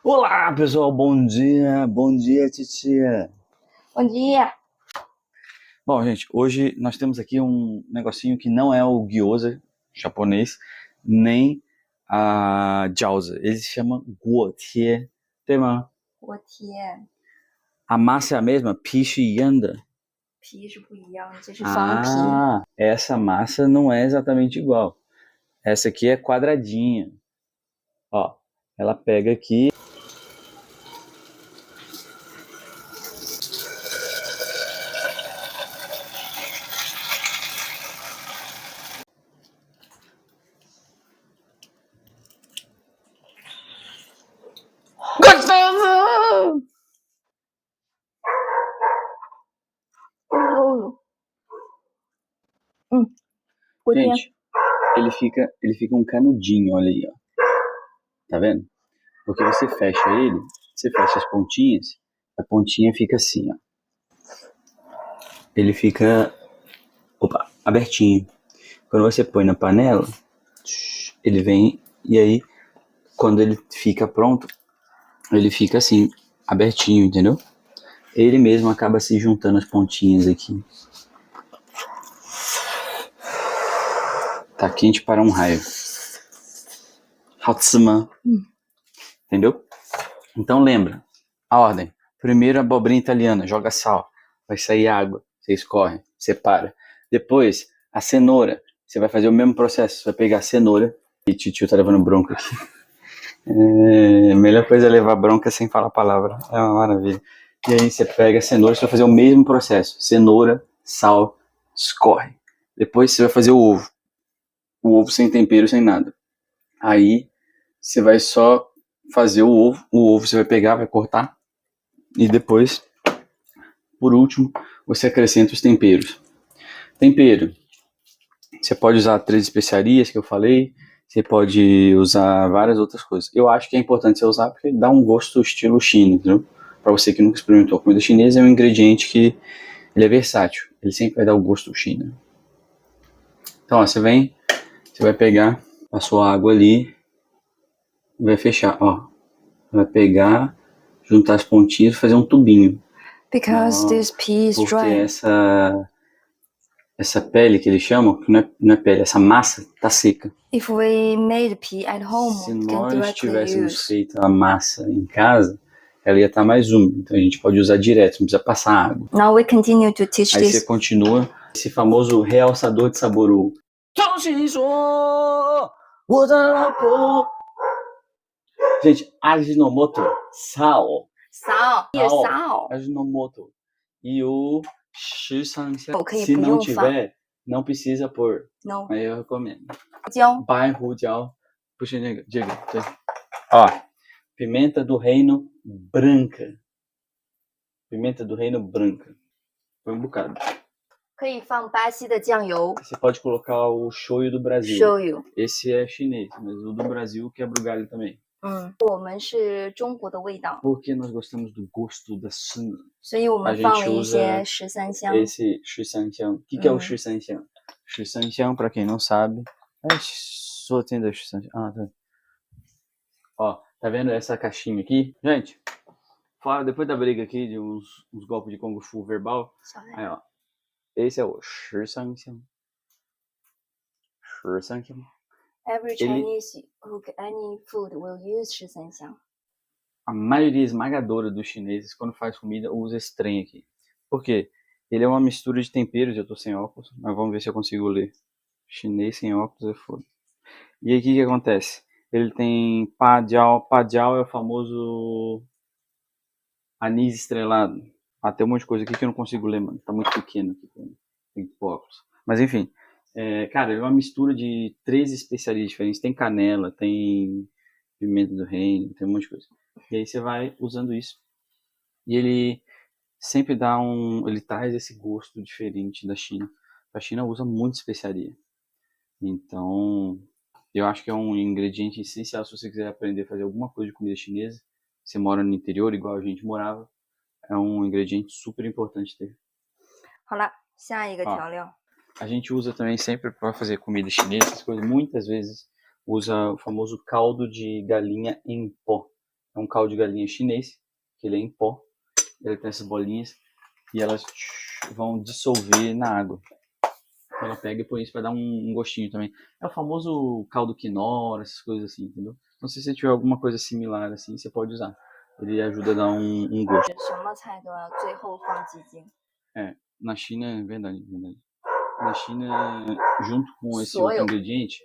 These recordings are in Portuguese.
Olá, pessoal, bom dia, titia. Bom dia. Bom, gente, hoje nós temos aqui um negocinho que não é o gyoza japonês, nem a jiaozi. Ele se chama guotie, tema. 我天， A massa é a mesma, pishi yanda. 皮是不一样的，这是方皮。Essa massa não é exatamente igual. Essa aqui é quadradinha. Ó, ela pega aqui. Gostoso! 我天， Gente, ele fica um canudinho, olha aí, ó. Tá vendo? Porque você fecha ele, você fecha as pontinhas, a pontinha fica assim, ó. Ele fica, abertinho. Quando você põe na panela, ele vem e aí, quando ele fica pronto, ele fica assim, abertinho, entendeu? Ele mesmo acaba se juntando as pontinhas aqui. Tá quente para um raio. Hatsuma. Entendeu? Então lembra, a ordem. Primeiro a abobrinha italiana, joga sal, vai sair água, você escorre, separa. Depois a cenoura, você vai fazer o mesmo processo, você vai pegar a cenoura, e tio tá levando bronca aqui. A melhor coisa é levar bronca sem falar a palavra, é uma maravilha. E aí você pega a cenoura, você vai fazer o mesmo processo, cenoura, sal, escorre. Depois você vai fazer o ovo sem tempero, sem nada. Aí você vai só fazer o ovo você vai pegar, vai cortar, e depois, por último, você acrescenta os temperos. Tempero, você pode usar 3 especiarias que eu falei, você pode usar várias outras coisas. Eu acho que é importante você usar porque dá um gosto estilo China, entendeu? Para você que nunca experimentou. A comida chinesa é um ingrediente que ele é versátil, ele sempre vai dar o gosto China. Então, ó, você vai pegar a sua água ali, vai fechar, ó. Vai pegar, juntar as pontinhas e fazer um tubinho. Because this pea is Porque dry. essa pele que eles chamam, que não é pele, essa massa tá seca. If we made pea at home, Se we can nós directly tivéssemos use. feito a massa em casa, ela ia estar mais úmida. Então a gente pode usar direto, não precisa passar água. Now we continue to teach Aí você this. continua esse famoso realçador de sabor. Gente, Ajinomoto, sal. Ajinomoto. E o Shisanxiang, se não tiver, não precisa pôr. No. Aí eu recomendo. 椒 白胡椒，不是那个，这个对。Ó, pimenta do reino branca. Pimenta do reino branca. Põe um bocado. 可以放巴西的酱油 Você pode colocar o shoyu do Brasil. ，shoyu。 Esse é chinês, mas o do Brasil quebra o galho também. 我们是中国的味道， Porque nós gostamos do gosto da China. 所以我们放了一些十三香。 Esse Shisanxiang. O que é o Shisanxiang? Shisanxiang, pra quem não sabe, só tem da Shisanxiang. Ah, tá. Ó, tá vendo essa caixinha aqui? Gente, fora, depois da briga aqui de uns golpes de Kung Fu verbal, aí ó, esse é o Shisanxiang. Shisanxiang. Every Chinese cook any food will use 十三香。 A maioria esmagadora dos chineses, quando faz comida, usa esse trem aqui. Por quê? Ele é uma mistura de temperos, eu tô sem óculos, mas vamos ver se eu consigo ler. Chinês sem óculos é foda. E aí o que acontece? Ele tem pa jiao. Pa jiao é o famoso anis estrelado. Ah, tem um monte de coisa aqui que eu não consigo ler, mano. Tá muito pequeno aqui. Tem que pôr óculos. Mas enfim. Cara, ele é uma mistura de 13 especiarias diferentes. Tem canela, tem pimenta do reino, tem um monte de coisa. E aí você vai usando isso. E ele sempre ele traz esse gosto diferente da China. A China usa muito especiaria. Então, eu acho que é um ingrediente essencial se você quiser aprender a fazer alguma coisa de comida chinesa. Você mora no interior, igual a gente morava. É um ingrediente super importante ter. 好了，下一个调料。 A gente usa também sempre para fazer comida chinesa, essas coisas, muitas vezes usa o famoso caldo de galinha em pó. É um caldo de galinha chinês, que ele é em pó. Ele tem essas bolinhas e elas vão dissolver na água. Ela pega e põe isso para dar um gostinho também. É o famoso caldo quinoa, essas coisas assim, entendeu? Então se você tiver alguma coisa similar assim, você pode usar. Ele ajuda a dar um gosto. 什么菜都要最后放鸡精。 É, na China, é verdade, verdade. Na China, junto com esse 所 outro 有 ingrediente,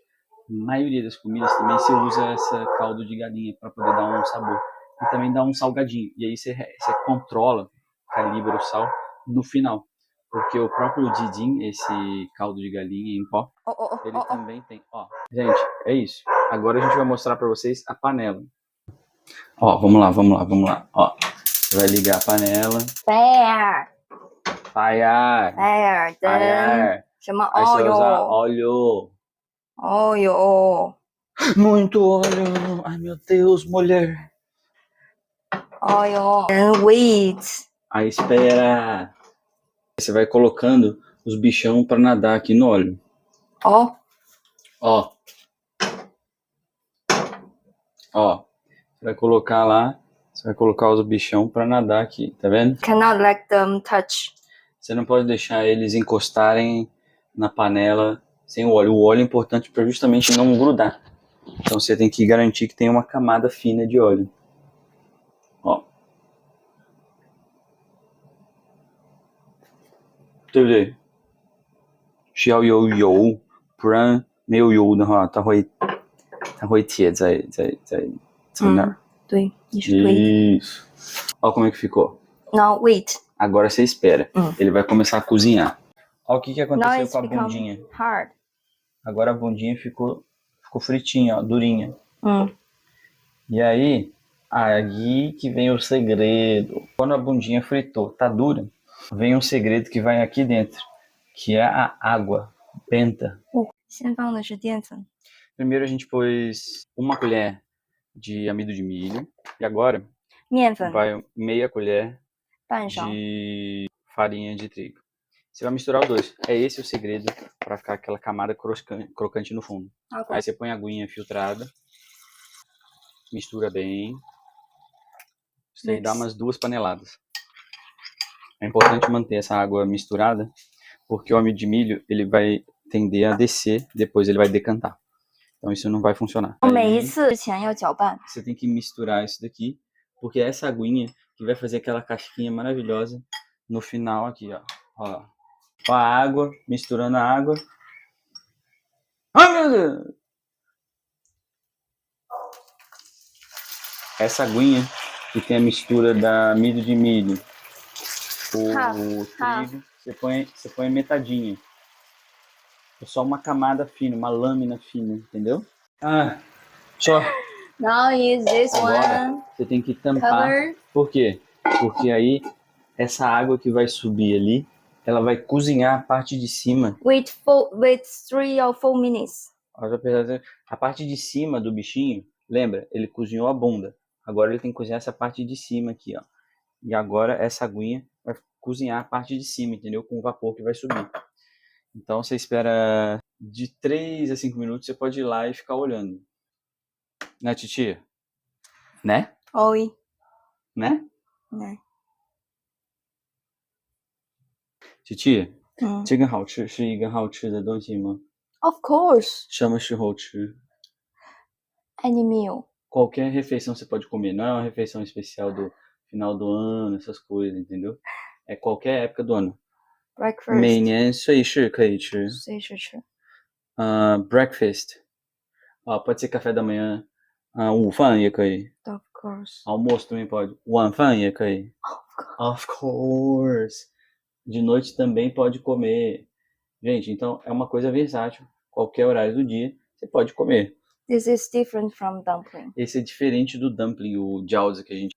a maioria das comidas também você usa essa caldo de galinha para poder dar um sabor. E também dá um salgadinho. E aí você controla, calibra o sal no final. Porque o próprio Didin, esse caldo de galinha em pó, 哦哦哦 ele 哦哦， também tem. Ó, gente, é isso. Agora a gente vai mostrar para vocês a panela. Ó, vamos lá, vamos lá, vamos lá. Ó, você vai ligar a panela. Fire Fire, fire 灯 fire. 什么 Aí você vai usar oil óleo. oil Muito óleo. Ai, meu Deus, mulher. oil and wait. Aí espera. Você vai colocando os bichão para nadar aqui no óleo. 哦 Ó. Ó. Você vai colocar lá. Você vai colocar os bichão para nadar aqui, tá vendo? cannot let them touch. Você não pode deixar eles encostarem na panela sem o óleo. O óleo é importante para justamente não grudar. Então você tem que garantir que tem uma camada fina de óleo. Ó. 对不对？需要有油，不然没有油的话，它会铁在那儿。对，你是对的。 Isso. Olha como é que ficou. Now wait. Agora você espera. Ele vai começar a cozinhar. Olha o que Now aconteceu it's com a become bundinha. hard. Agora a bundinha ficou fritinha, ó, durinha. 嗯 E aí que vem o segredo. Quando a bundinha fritou, tá dura, vem um segredo que vai aqui dentro, que é a água benta. 先放的是淀粉， Primeiro a gente pôs uma colher de amido de milho e agora 面粉 vai meia colher 半勺， de farinha de trigo. Você vai misturar os dois. É esse o segredo para ficar aquela camada crocante no fundo. Aí você põe a aguinha filtrada, mistura bem. Isso aí dá umas 2 paneladas. É importante manter essa água misturada, porque o amido de milho ele vai tender a descer, depois ele vai decantar. Então isso não vai funcionar. 每一 Aí 次之前要搅拌。 você tem que misturar isso daqui, porque é essa aguinha que vai fazer aquela casquinha maravilhosa no final aqui, ó. Ó, a água, misturando a água. Ai, meu Deus! Essa aguinha que tem a mistura da amido de milho, o trigo, você põe metadinha. É só uma camada fina, uma lâmina fina, entendeu? Ah, só. Now use this Agora one. você tem que tampar. Cover. Por quê? Porque aí essa água que vai subir ali, ela vai cozinhar a parte de cima. Wait 3 or 4 minutes. A parte de cima do bichinho, lembra? Ele cozinhou a bunda. Agora ele tem que cozinhar essa parte de cima aqui, ó. E agora essa aguinha vai cozinhar a parte de cima, entendeu? Com o vapor que vai subir. Então você espera de 3 a 5 minutos, você pode ir lá e ficar olhando. Né, titia? Né? Oi. Né? Né? Titia, 嗯 这个好吃是一个好吃的东西吗？ ，Of course. 什么时候吃？ Any meal. Qualquer refeição você pode comer, não é uma refeição especial do final do ano, essas coisas, entendeu? É qualquer época do ano. Breakfast. 每年随时可以吃。随时吃。 breakfast. Pode ser café da manhã. 午饭也可以。 Of course. Almoço também pode. 晚饭也可以。 Of course. De noite também pode comer. Gente, então é uma coisa versátil. Qualquer horário do dia você pode comer. This is different from dumpling. Esse é diferente do dumpling, o jiaozi que a gente...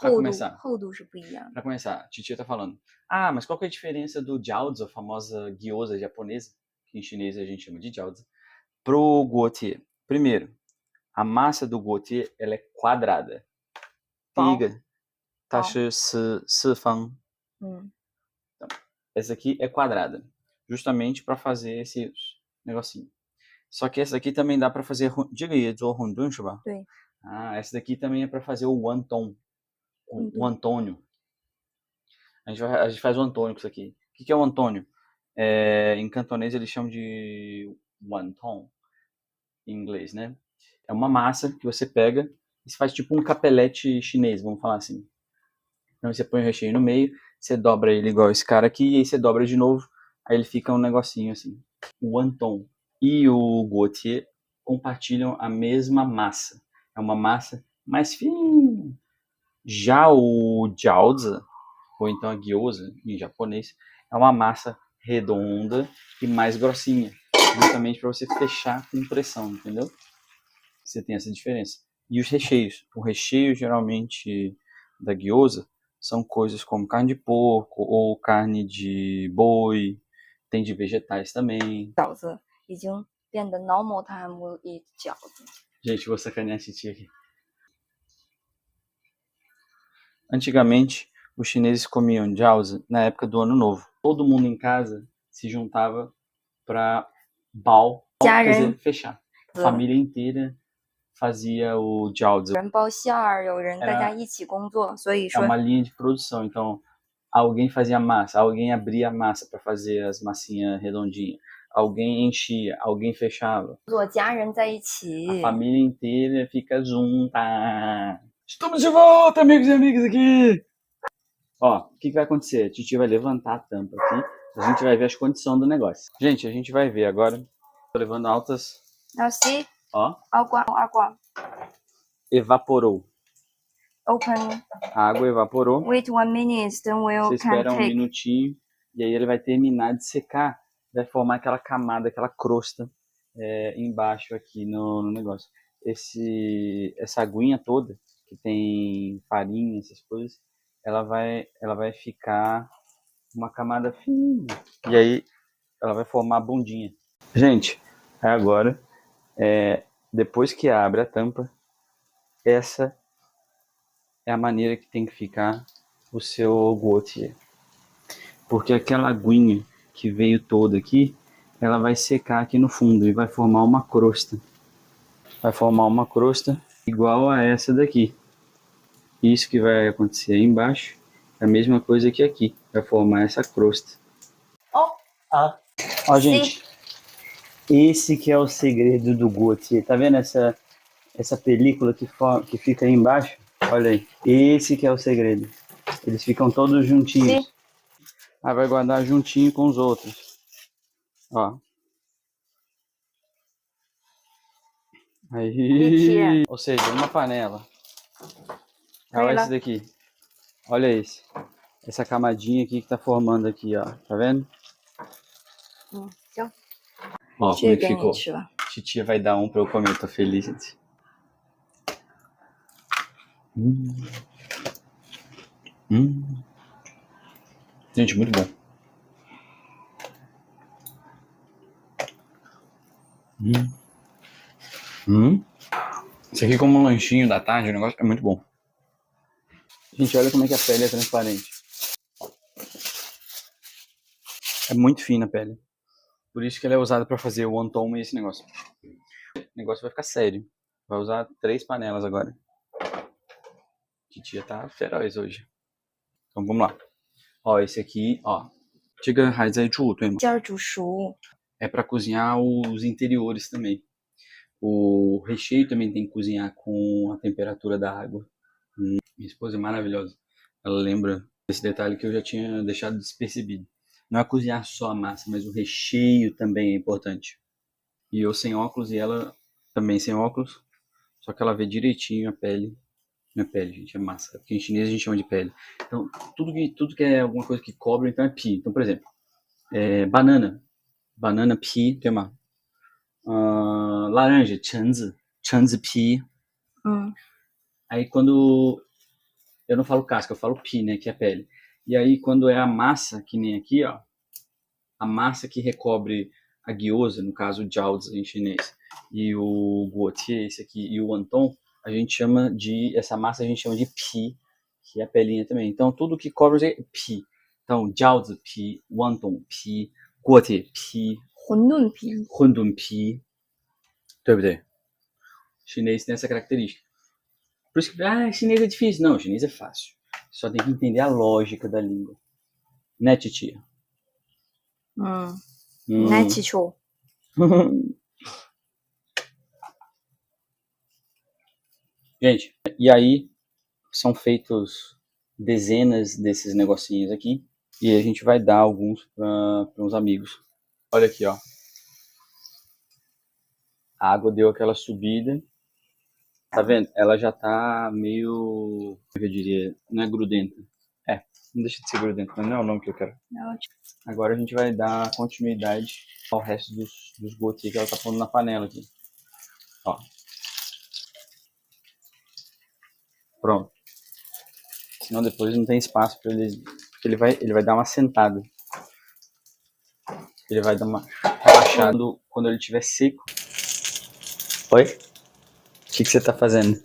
Pra 厚度 começar. 厚度是不一样的。 Pra começar, a titia tá falando. Ah, mas qual que é a diferença do jiaozi, a famosa gyoza japonesa, que em chinês a gente chama de jiaozi, pro guotie? Primeiro, a massa do guotie, ela é quadrada. 第一个，它是四方。 Essa aqui é quadrada, justamente para fazer esse negocinho. Só que essa aqui também dá para fazer... 这个也做馄饨是吧？ 对。Ah, essa daqui também é para fazer o wonton, o Antônio. A gente faz o Antônio com isso aqui. O que é o Antônio? Em cantonês eles chamam de wonton, em inglês, né? É uma massa que você pega e você faz tipo um capelete chinês, vamos falar assim. Então você põe o recheio no meio, você dobra ele igual esse cara aqui, e aí você dobra de novo, aí ele fica um negocinho assim. O wonton e o guotie compartilham a mesma massa. É uma massa mais fina. Já o jiaozi, ou então a gyoza em japonês, é uma massa redonda e mais grossinha, justamente para você fechar com pressão, entendeu? Você tem essa diferença. E os recheios. O recheio geralmente da gyoza são coisas como carne de porco ou carne de boi, tem de vegetais também. 饺子已经变得 normal time will eat 饺子。 Gente, vou sacanear a titia aqui. Antigamente, os chineses comiam jiaozi na época do Ano Novo. Todo mundo em casa se juntava para bao, quer dizer, fechar. A família inteira fazia o jiaozi. 有人包馅儿，有人大家一起工作，所以 É 说 uma linha de produção. Então, alguém fazia massa, alguém abria a massa para fazer as massinhas redondinhas, alguém enchia, alguém fechava. 做家人在一 A 起。 família inteira fica junta. Estamos de volta, amigos e amigas aqui! Ó, o que vai acontecer? A Titi vai levantar a tampa aqui, a gente vai ver as condições do negócio. Gente, a gente vai ver agora. Tô levando altas. Now see, Ó, água, evaporou. open. A água evaporou. Wait 1 minute, then Você we'll can espera um take. minutinho e aí ele vai terminar de secar, vai formar aquela camada, aquela crosta embaixo aqui no negócio. Essa aguinha toda que tem farinha, essas coisas, ela vai ficar uma camada fina e aí ela vai formar a bundinha. Gente, agora depois que abre a tampa, essa é a maneira que tem que ficar o seu guotie. Porque aquela aguinha que veio toda aqui, ela vai secar aqui no fundo e vai formar uma crosta. Vai formar uma crosta igual a essa daqui. Isso que vai acontecer aí embaixo é a mesma coisa que aqui. Vai formar essa crosta. Ó, gente. Esse que é o segredo do guotie. Tá vendo essa película que fica aí embaixo? Olha aí. Esse que é o segredo. Eles ficam todos juntinhos. Aí vai guardar juntinho com os outros. Ó. Aí. Ou seja, uma panela. Olha esse daqui. Olha esse. Essa camadinha aqui que tá formando aqui, ó. Tá vendo? Ó, como é que ficou. Titia vai dar um pra eu comer, tô feliz, gente. Gente, muito bom. Isso aqui como um lanchinho da tarde, o negócio é muito bom. Gente, olha como é que a pele é transparente. É muito fina a pele. Por isso que ela é usada para fazer o wonton e esse negócio. O negócio vai ficar sério. Vai usar 3 panelas agora. Titia tá feroz hoje. Então vamos lá. Ó, esse aqui, ó. 这个还在煮，对吗？ 馅儿煮熟。 É para cozinhar os interiores também. O recheio também tem que cozinhar com a temperatura da água. Minha esposa é maravilhosa. Ela lembra desse detalhe que eu já tinha deixado despercebido. Não é cozinhar só a massa, mas o recheio também é importante. E eu sem óculos e ela também sem óculos. Só que ela vê direitinho a pele. Não é pele, gente, é massa. Porque em chinês a gente chama de pele. Então, tudo que é alguma coisa que cobre, então é pi. Então, por exemplo, banana. Banana pi, 对吗? Laranja, 橙子皮. Aí quando... Eu não falo casca, eu falo pi, né, que é pele. E aí quando é a massa, que nem aqui, ó. A massa que recobre a gyoza, no caso o jiaozi em chinês, e o guotie, esse aqui, e o wonton, essa massa a gente chama de pi, que é a pelinha também. Então tudo que cobre é pi. Então jiaozi pi, wonton pi, guotie pi, 馄饨皮。 混沌皮，对不对？ Chinês tem essa característica. Por isso que, chinês é difícil. Não, chinês é fácil. Só tem que entender a lógica da língua. Né, titia? 那气球 Gente, e aí são feitos dezenas desses negocinhos aqui. E a gente vai dar alguns para uns amigos. Olha aqui, ó. A água deu aquela subida. Tá vendo? Ela já tá meio... Como eu diria? Não é grudenta. Não deixa de ser grudenta, mas não é o nome que eu quero. Agora a gente vai dar continuidade ao resto dos gotos que ela tá pondo na panela aqui. Ó. Pronto. Senão depois não tem espaço para ele... Porque ele vai dar uma sentada. Ele vai dar uma relaxada quando ele estiver seco. Oi? O que você tá fazendo?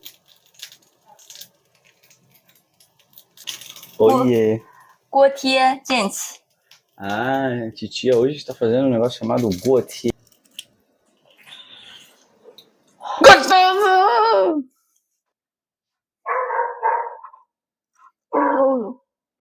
Oiê. 锅贴溅起 A titia hoje está fazendo um negócio chamado guotie.